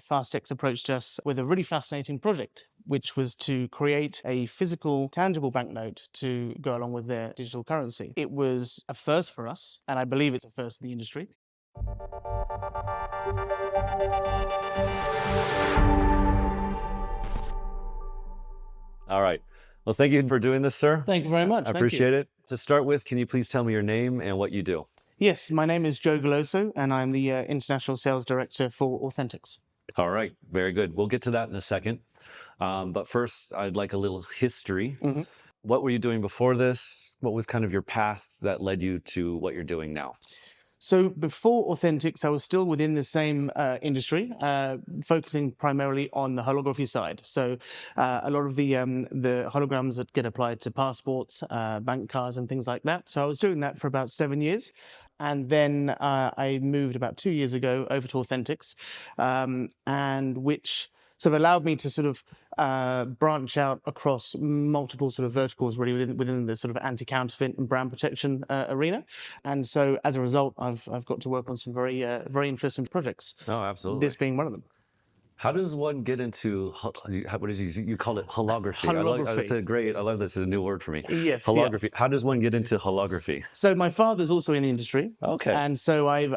Fastex approached us with a really fascinating project, which was to create a physical, tangible banknote to go along with their digital currency. It was a first for us, and I believe it's a first in the industry. All right. Well, thank you for doing this, sir. Thank you very much. I appreciate it. To start with, can you please tell me your name and what you do? Yes, my name is Joe Galloso, and I'm the International Sales Director for Authentics. All right. Very good. We'll get to that in a second. But first, I'd like a little history. Mm-hmm. What were you doing before this? What was kind of your path that led you to what you're doing now? So before Authentics, I was still within the same industry, focusing primarily on the holography side. So a lot of the holograms that get applied to passports, bank cards and things like that. So I was doing that for about 7 years. And then I moved about 2 years ago over to Authentics, and which sort of allowed me to sort of branch out across multiple sort of verticals really within the sort of anti-counterfeit and brand protection arena. And so as a result, I've got to work on some very interesting projects. Oh, absolutely. This being one of them. How does one get into, what is you call it, holography? Holography. I love this. It's a new word for me. Yes. Holography. Yeah. How does one get into holography? So my father's also in the industry. Okay. And so I've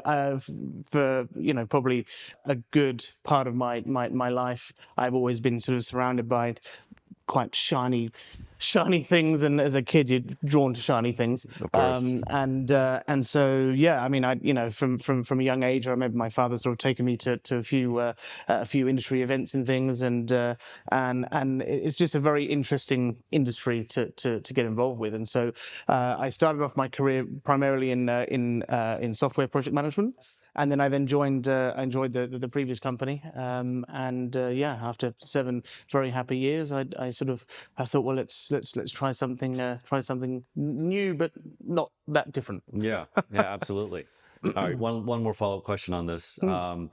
for, probably a good part of my life, I've always been sort of surrounded by quite shiny things, and as a kid you're drawn to shiny things. Of course. And so yeah, I mean, from a young age, I remember my father sort of taking me to a few industry events and things, and it's just a very interesting industry to get involved with. And so I started off my career primarily in software project management. And then I joined enjoyed the previous company, after 7 very happy years, I thought, well, let's try something new, but not that different. Yeah, absolutely. All right, one more follow-up question on this. I'm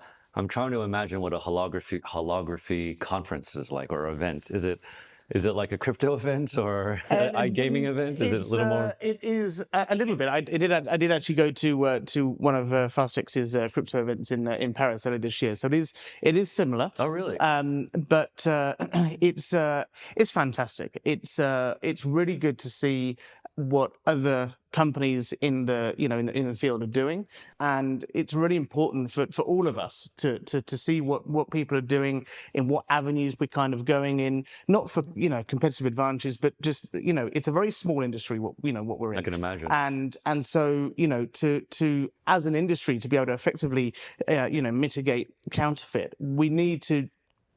trying to imagine what a holography conference is like, or event. Is it like a crypto event or an iGaming event? Is it a little more? It is a little bit. I did actually go to one of Fastex's crypto events in Paris earlier this year. So it is similar. Oh, really? But it's fantastic. It's really good to see what other companies in the field are doing, and it's really important for all of us to see what people are doing, in what avenues we're kind of going in, not for competitive advantages, but just it's a very small industry what we're in. I can imagine. And so to as an industry to be able to effectively mitigate counterfeit, we need to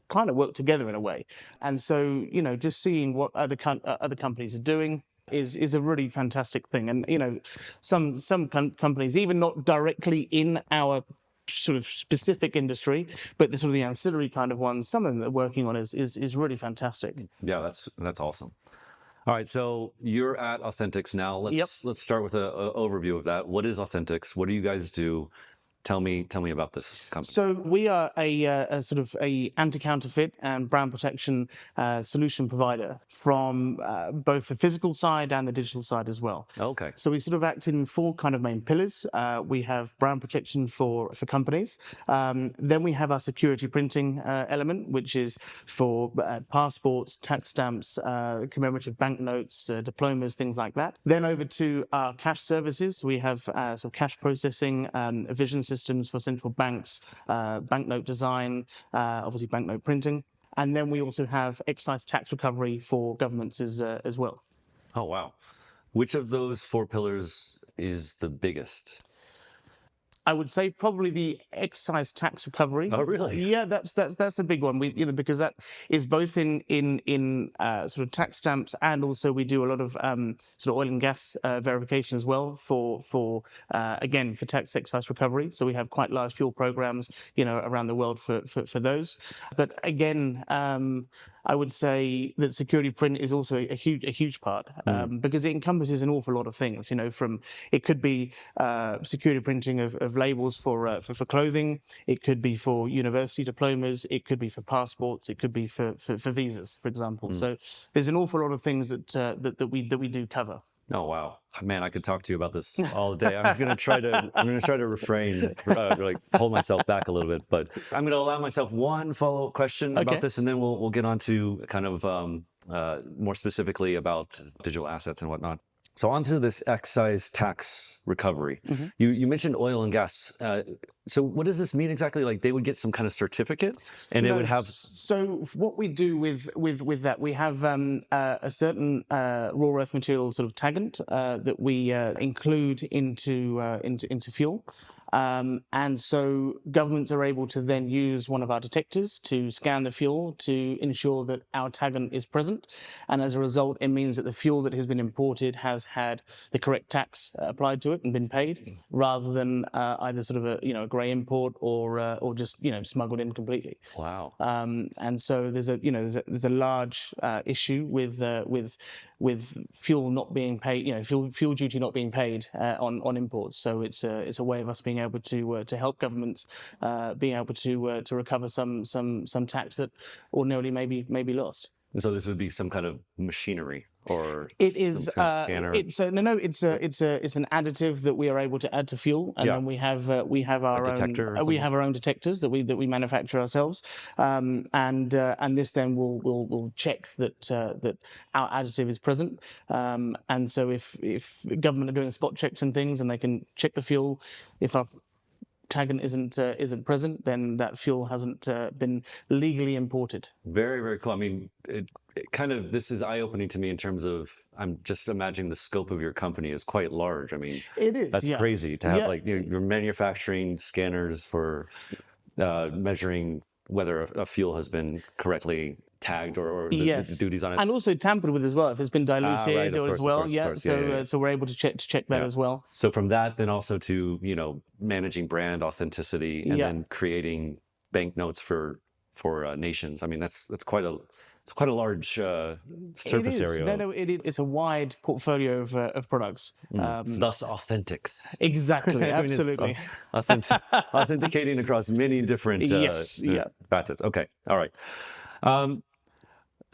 kind of work together in a way. And so just seeing what other companies are doing is a really fantastic thing. And some companies, even not directly in our sort of specific industry, but the sort of the ancillary kind of ones, some of them they're working on is really fantastic. Yeah, that's awesome. All right, so you're at Authentics now. Let's start with an overview of that. What is Authentics? What do you guys do? Tell me about this company. So we are a sort of a anti-counterfeit and brand protection solution provider from both the physical side and the digital side as well. Okay. So we sort of act in 4 kind of main pillars. We have brand protection for companies. Then we have our security printing element, which is for passports, tax stamps, commemorative banknotes, diplomas, things like that. Then over to our cash services. We have sort of cash processing, vision systems for central banks, banknote design, obviously banknote printing. And then we also have excise tax recovery for governments as well. Oh, wow. Which of those 4 pillars is the biggest? I would say probably the excise tax recovery. Oh, really? Yeah, that's the big one. Because that is both in sort of tax stamps, and also we do a lot of sort of oil and gas verification as well for again for tax excise recovery. So we have quite large fuel programs around the world for those. But again, I would say that security print is also a huge part because it encompasses an awful lot of things. From it could be security printing of labels for clothing. It could be for university diplomas. It could be for passports. It could be for visas, for example. So there's an awful lot of things that we do cover. Oh wow, man! I could talk to you about this all day. I'm gonna try to refrain, like hold myself back a little bit. But I'm gonna allow myself one follow-up question about Okay. this, and then we'll get on to kind of more specifically about digital assets and whatnot. So onto this excise tax recovery. You mentioned oil and gas. So what does this mean exactly? Like they would get some kind of certificate, and it would have. So what we do with that, we have a certain raw earth material sort of taggant that we include into fuel. And so governments are able to then use one of our detectors to scan the fuel to ensure that our taggant is present. And as a result, it means that the fuel that has been imported has had the correct tax applied to it and been paid, rather than either sort of a grey import or just smuggled in completely. Wow. And so there's a large issue with fuel not being paid, fuel duty not being paid on imports. So it's a way of us being able to help governments being able to recover some tax that ordinarily may be lost. And so this would be some kind of machinery or It is some kind of scanner. it's an additive that we are able to add to fuel, and then we have our own detectors that we manufacture ourselves, and this then will check that our additive is present, and so if the government are doing spot checks and things, and they can check the fuel, if our taggant isn't present, then that fuel hasn't been legally imported. Very, very cool. I mean, it kind of, this is eye-opening to me in terms of, I'm just imagining the scope of your company is quite large. I mean, it is. That's crazy to have like you're manufacturing scanners for measuring whether a fuel has been correctly tagged or the duties on it, and also tampered with as well if it's been diluted right, or course, as well. of course, So we're able to check that as well. So from that, then also to managing brand authenticity and then creating banknotes for nations. I mean that's quite a large surface area. No, it's a wide portfolio of products. Thus authentics. Exactly, absolutely. Authenticating across many different facets. Okay, all right.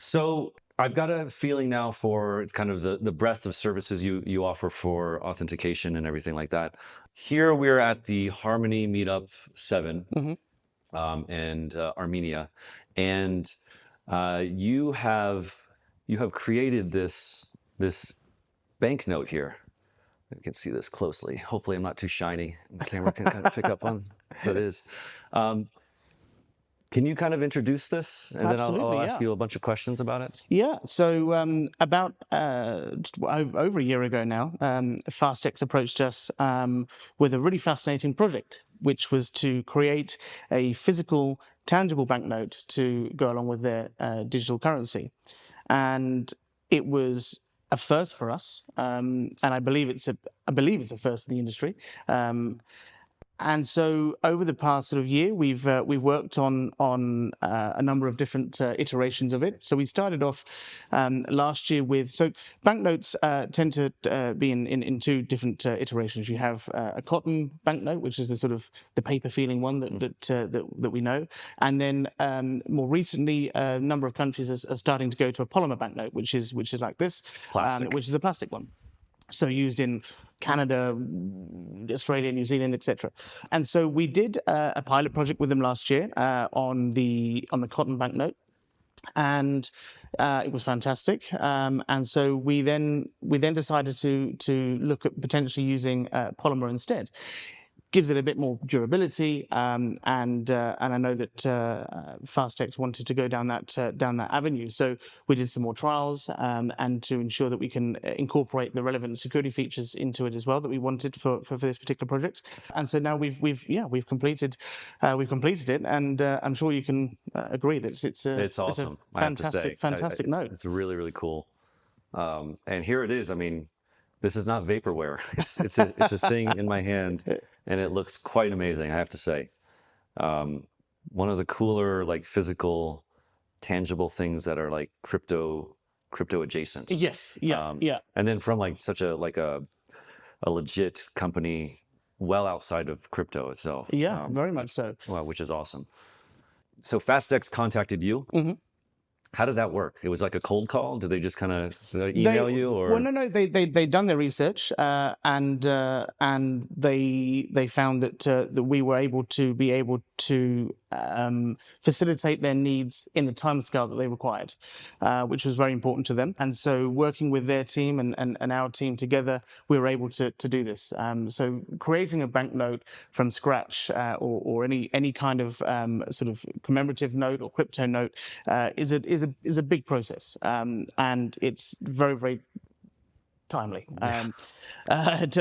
So I've got a feeling now for kind of the breadth of services you offer for authentication and everything like that. Here we're at the Harmony Meetup 7 and Armenia, and you have created this banknote here. You can see this closely. Hopefully, I'm not too shiny. The camera can kind of pick up on what it is. Can you kind of introduce this, and then I'll ask you a bunch of questions about it? Yeah. So about over a year ago now, FastX approached us with a really fascinating project, which was to create a physical, tangible banknote to go along with their digital currency, and it was a first for us, and I believe it's a first in the industry. And so over the past sort of year, we've worked on a number of different iterations of it. So we started off last year with banknotes tend to be in two different iterations. You have a cotton banknote, which is the sort of the paper feeling one that we know, and then more recently, a number of countries are starting to go to a polymer banknote, which is like this, which is a plastic one. So used in Canada, Australia, New Zealand, etc. And so we did a pilot project with them last year on the cotton banknote, and it was fantastic. And so we then decided to look at potentially using polymer instead. Gives it a bit more durability, and I know that FastX wanted to go down that avenue. So we did some more trials, and to ensure that we can incorporate the relevant security features into it as well that we wanted for this particular project. And so now we've completed it, and I'm sure you can agree that it's awesome. It's a fantastic note. It's really, really cool. And here it is. I mean, this is not vaporware. It's a thing in my hand, and it looks quite amazing, I have to say. One of the cooler, like physical, tangible things that are like crypto adjacent. Yes. Yeah. And then from like such a legit company, well outside of crypto itself. Yeah, very much so. Well, which is awesome. So FastX contacted you. How did that work? It was like a cold call? Did they just kind of email you, or? Well, no, they'd done their research, and they found that we were able to facilitate their needs in the timescale that they required, which was very important to them. And so, working with their team and our team together, we were able to do this. So, creating a banknote from scratch, or any kind of sort of commemorative note or crypto note, is a big process, and it's very, very timely,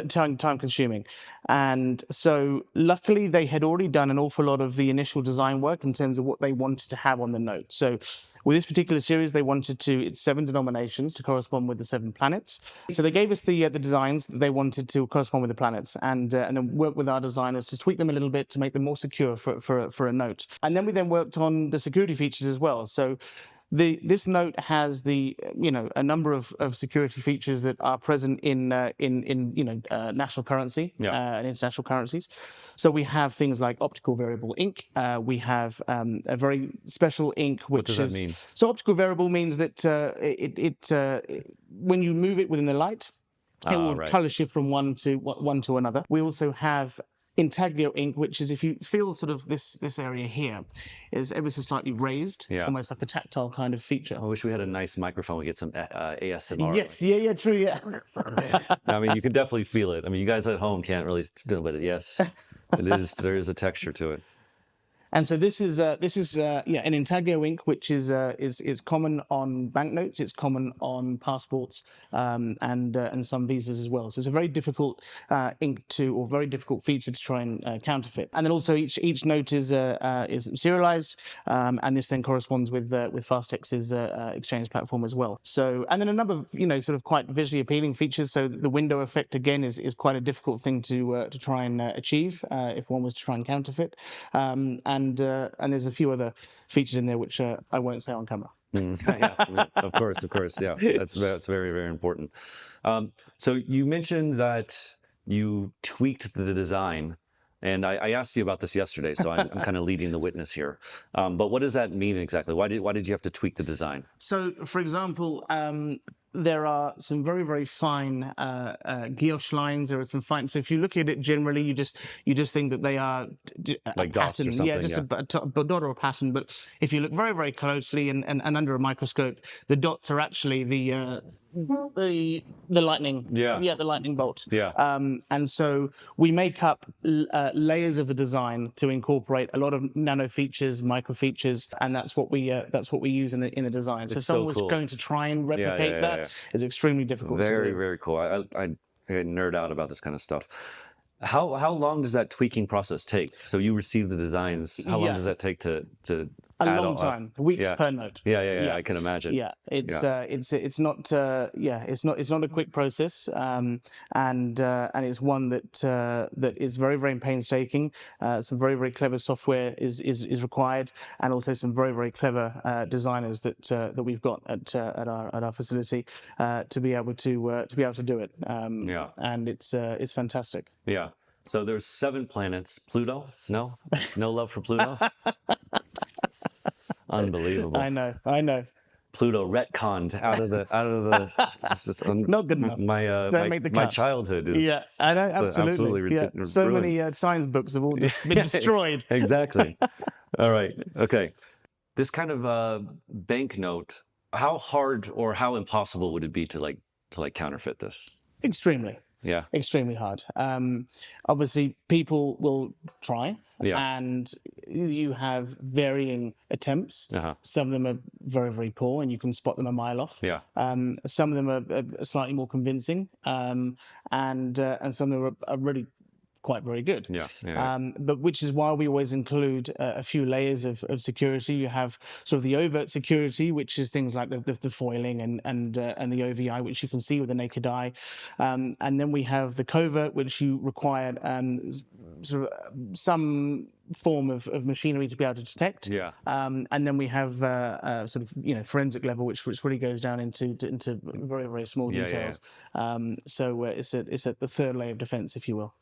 time consuming. And so luckily they had already done an awful lot of the initial design work in terms of what they wanted to have on the note. So with this particular series, they wanted it's 7 denominations to correspond with the 7 planets. So they gave us the designs that they wanted to correspond with the planets, and then worked with our designers to tweak them a little bit to make them more secure for a note. And then we worked on the security features as well. So this note has a number of security features that are present in national currency and international currencies. So we have things like optical variable ink. We have a very special ink, which what does that mean? So optical variable means that when you move it within the light, it will color shift from one to another. We also have intaglio ink, which is, if you feel sort of this area here is ever so slightly raised, almost like a tactile kind of feature. I wish we had a nice microphone. We get some ASMR. Yes, yeah, true, yeah. I mean, you can definitely feel it. I mean, you guys at home can't really do it, but yes, it is. There is a texture to it. And so this is an intaglio ink, which is common on banknotes. It's common on passports, and some visas as well. So it's a very difficult very difficult feature to try and counterfeit. And then also each note is serialized, and this then corresponds with Fastex's exchange platform as well. So, and then a number of sort of quite visually appealing features. So the window effect again is quite a difficult thing to try and achieve if one was to try and counterfeit. And there's a few other features in there which I won't say on camera. Yeah, of course, yeah. That's very, very important. So you mentioned that you tweaked the design, and I asked you about this yesterday, so I'm kind of leading the witness here. But what does that mean exactly? Why did you have to tweak the design? So, for example, there are some very, very fine guilloche lines. There are some fine. So if you look at it generally, you just think that they are like dots or something. Yeah, just a dot or a pattern. But if you look very, very closely and under a microscope, the dots are actually the lightning. Yeah, the lightning bolt. Yeah. And so we make up layers of the design to incorporate a lot of nano features, micro features, and that's what we use in the design. So if someone was going to try and replicate that, it's extremely difficult. Very cool. I nerd out about this kind of stuff. How long does that tweaking process take? So you receive the designs. How long does that take to a long time, weeks per note. Yeah. I can imagine. Yeah, it's not a quick process, and it's one that is very, very painstaking. Some very, very clever software is required, and also some very, very clever designers that we've got at our facility to be able to do it. And it's fantastic. Yeah. So there's 7 planets. Pluto? No love for Pluto. Unbelievable. I know. Pluto retconned out of the just not good enough. My childhood is I know, absolutely ridiculous. So many science books have all just been destroyed. Exactly. All right. Okay. This kind of banknote, how hard or how impossible would it be to counterfeit this? Extremely. Yeah. Extremely hard. Obviously, people will try, and you have varying attempts. Some of them are very, very poor, and you can spot them a mile off. Yeah. Some of them are slightly more convincing, and some of them are really quite very good. But which is why we always include a few layers of security. You have sort of the overt security, which is things like the foiling and the OVI, which you can see with the naked eye. And then we have the covert, which you require sort of some form of machinery to be able to detect. And then we have sort of forensic level, which really goes down into very, very small details. So it's at the third layer of defense, if you will.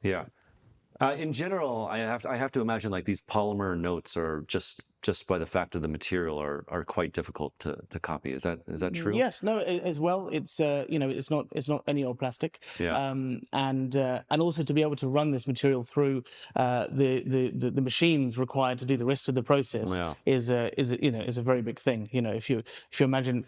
In general, I have to imagine like these polymer notes are just just by the fact of the material are quite difficult to copy. Is that true? Yes, no, as well. It's it's not any old plastic. Yeah. And also to be able to run this material through the machines required to do the rest of the process Yeah. is a very big thing. If you imagine.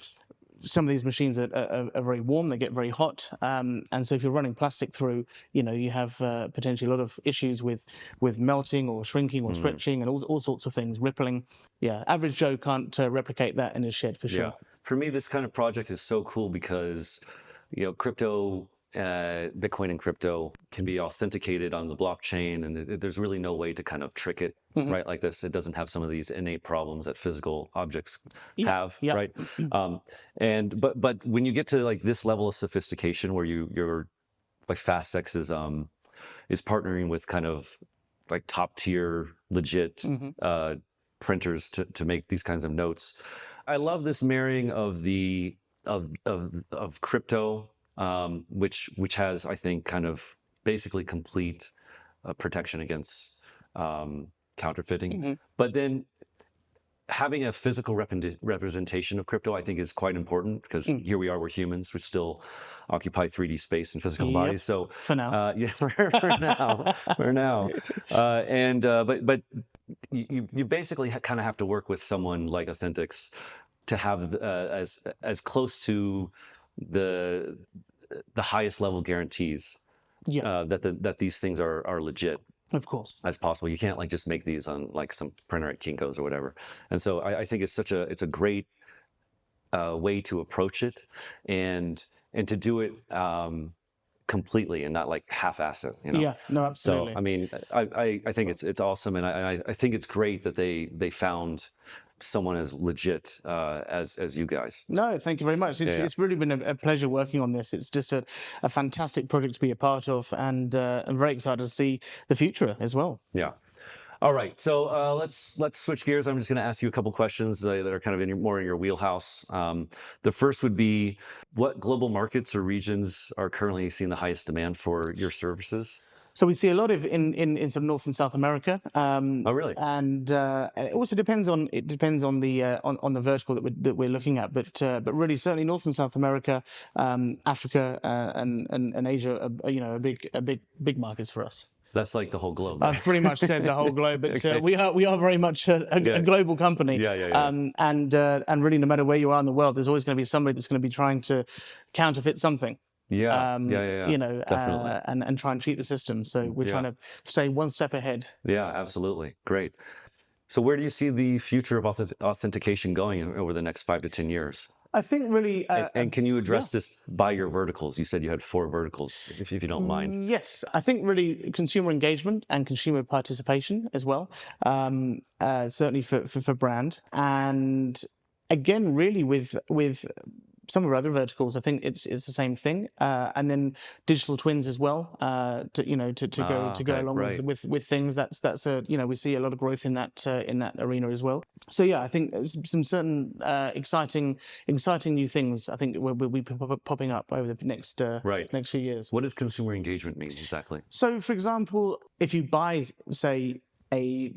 Some of these machines are very warm; they get very hot, and so if you're running plastic through, you have potentially a lot of issues with melting or shrinking or stretching and all sorts of things, rippling. Yeah, average Joe can't replicate that in his shed for sure. Yeah. For me, this kind of project is so cool because, crypto, Bitcoin and crypto can be authenticated on the blockchain, and there's really no way to kind of trick it, right? Like this, it doesn't have some of these innate problems that physical objects have, yeah. right? But when you get to like this level of sophistication, where you're like FastX is partnering with kind of like top tier legit printers to make these kinds of notes. I love this marrying of of crypto, which has, I think, kind of basically complete protection against counterfeiting. But then having a physical representation of crypto, I think, is quite important because here we are, we're humans, we still occupy 3D space and physical bodies. So for now, yeah, for now, but you basically kind of have to work with someone like Authentics to have as close to the highest level guarantees that these things are legit. Of course, as possible. You can't like just make these on like some printer at Kinko's or whatever. And so I think it's a great way to approach it, and to do it completely and not like half-ass it. Yeah, no, absolutely. So I mean, I think it's awesome, and I think it's great that they found someone as legit as you guys. No, thank you very much. It's really been a pleasure working on this. It's just a fantastic project to be a part of, and I'm very excited to see the future as well. Yeah. All right, so let's switch gears. I'm just going to ask you a couple questions that are kind of more in your wheelhouse. The first would be, what global markets or regions are currently seeing the highest demand for your services? So we see a lot of in sort of North and South America. Oh, really? And it also depends on the vertical that we're looking at. But really, certainly North and South America, Africa, and Asia are big markets for us. That's like the whole globe. I've pretty much said the whole globe, but okay. we are very much a global company. Yeah. And really, no matter where you are in the world, there's always going to be somebody that's going to be trying to counterfeit something. Yeah. Definitely. And try and cheat the system. So we're trying to stay one step ahead. Yeah, absolutely. Great. So where do you see the future of authentication going over the next 5 to 10 years? I think really... and can you address this by your verticals? You said you had 4 verticals, if you don't mind. Yes. I think really consumer engagement and consumer participation as well, certainly for brand. And again, really with some of our other verticals, I think it's the same thing, and then digital twins as well. To go along with things. That's we see a lot of growth in that arena as well. So yeah, I think there's some certain exciting new things I think will be popping up over the next few years. What does consumer engagement mean exactly? So, for example, if you buy, say, a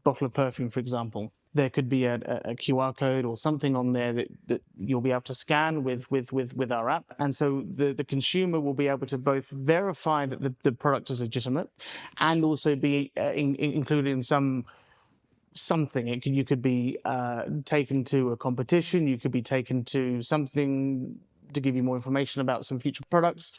bottle of perfume, for example, there could be a QR code or something on there that you'll be able to scan with our app. And so the consumer will be able to both verify that the product is legitimate and also be included in something. You could be taken to a competition, you could be taken to something to give you more information about some future products,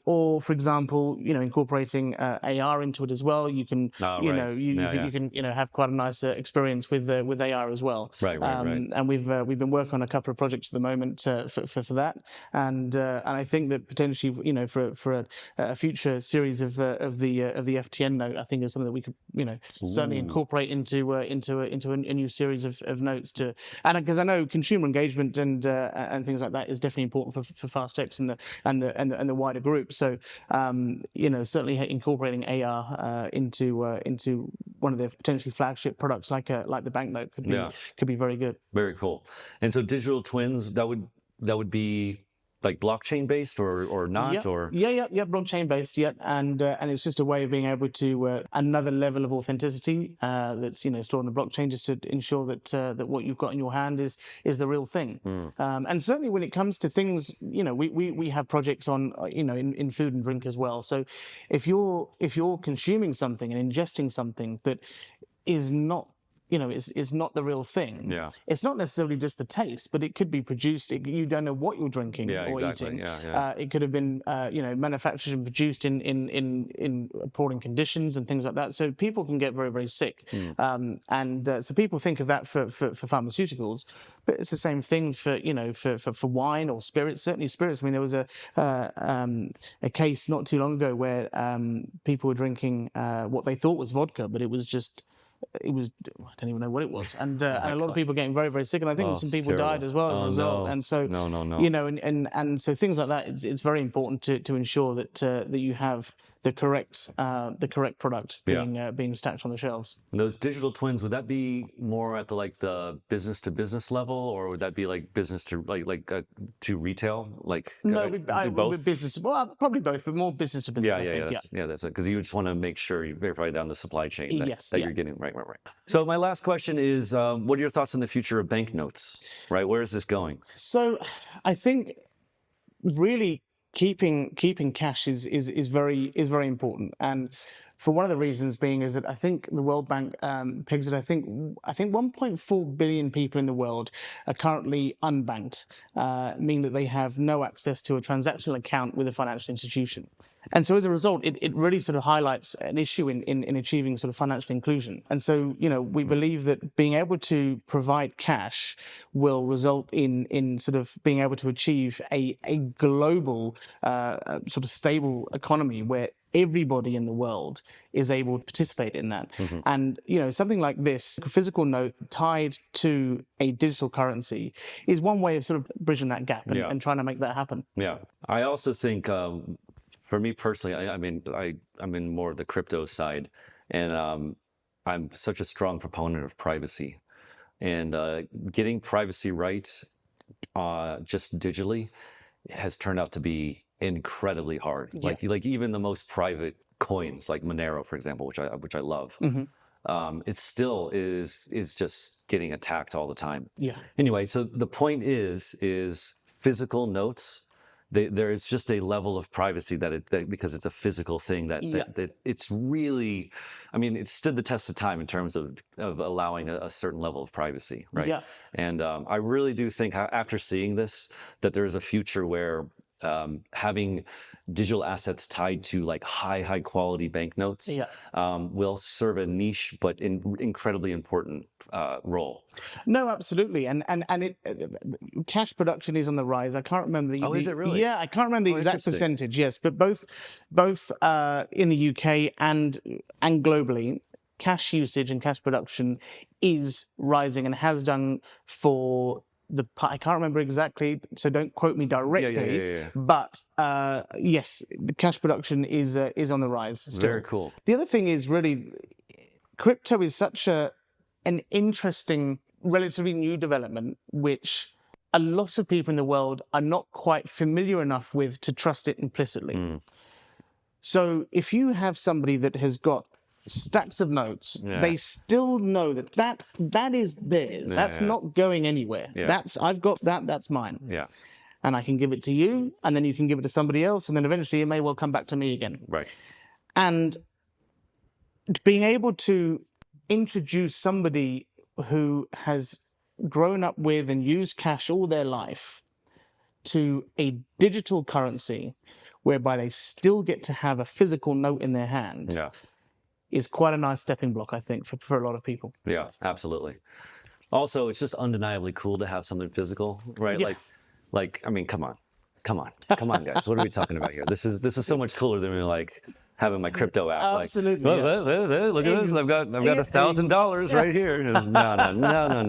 or for example, incorporating AR into it as well. You can, you can have quite a nice experience with AR as well. Right. And we've been working on a couple of projects at the moment for that, and I think that potentially, for a future series of the FTN note, I think is something that we could, certainly incorporate into a new series of notes and because I know consumer engagement and things like that is definitely important for FastX and the wider group. So certainly incorporating AR into one of their potentially flagship products like the banknote could be very good. Very cool. And so digital twins, that would be like blockchain based or not? Yep. Or Yeah, blockchain based, yeah, and it's just a way of being able to another level of authenticity that's stored on the blockchain, just to ensure that that what you've got in your hand is the real thing. And certainly when it comes to things, we have projects on in food and drink as well. So if you're consuming something and ingesting something that is not it's not the real thing. Yeah. It's not necessarily just the taste, but it could be produced. You don't know what you're drinking or exactly. eating. Yeah. It could have been, manufactured and produced in appalling conditions and things like that. So people can get very, very sick. So people think of that for pharmaceuticals, but it's the same thing for wine or spirits. Certainly spirits. I mean, there was a case not too long ago where people were drinking what they thought was vodka, but it was I don't even know what it was, and a lot of people getting very, very sick, and I think some people died as well as a result. No. And so, and so things like that. It's very important to ensure that you have the correct product being stacked on the shelves. And those digital twins, would that be more at the business to business level, or would that be like business to to retail? Both business. Well, probably both, but more business to business. That's it. Because you just want to make sure you verify down the supply chain that you're getting right. So my last question is, what are your thoughts on the future of banknotes? Right, where is this going? So, I think really keeping cash is very important, and for one of the reasons being is that I think the World Bank pegs it. I think 1.4 billion people in the world are currently unbanked, meaning that they have no access to a transactional account with a financial institution. And so as a result, it really sort of highlights an issue in achieving sort of financial inclusion. And so, we believe that being able to provide cash will result in sort of being able to achieve a global sort of stable economy where everybody in the world is able to participate in that. And, something like this, a physical note tied to a digital currency is one way of sort of bridging that gap and trying to make that happen. Yeah. I also think, for me personally, I'm in more of the crypto side, and I'm such a strong proponent of privacy, and getting privacy right just digitally has turned out to be incredibly hard. Like even the most private coins, like Monero, for example, which I love, it still is just getting attacked all the time. Yeah. Anyway, so the point is physical notes. There is just a level of privacy that because it's a physical thing that it's really, it stood the test of time in terms of allowing a certain level of privacy, right? Yeah. And I really do think after seeing this that there is a future where having digital assets tied to like high quality banknotes will serve a niche but incredibly important role. No, absolutely, and cash production is on the rise. I can't remember the. Oh, is it really? Yeah, I can't remember the exact percentage. Yes, but both in the UK and globally, cash usage and cash production is rising and has done for. I can't remember exactly, so don't quote me directly. Yeah. But yes, the cash production is on the rise still. Very cool. The other thing is really, crypto is such an interesting, relatively new development, which a lot of people in the world are not quite familiar enough with to trust it implicitly. So if you have somebody that has got stacks of notes, they still know that is theirs. That's not going anywhere. I've got that's mine. Yeah. And I can give it to you, and then you can give it to somebody else, and then eventually it may well come back to me again. Right. And being able to introduce somebody who has grown up with and used cash all their life to a digital currency whereby they still get to have a physical note in their hand is quite a nice stepping block, I think, for a lot of people. Yeah, absolutely. Also, it's just undeniably cool to have something physical, right? Yeah. Come on, guys. What are we talking about here? This is so much cooler than like having my crypto app. Absolutely. Look at this. I've got $1,000 right here. No.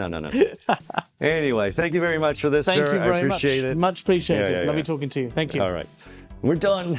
Anyway, thank you very much for this, sir. Thank you very much. I appreciate it. Much appreciated. Lovely talking to you. Thank you. All right. We're done.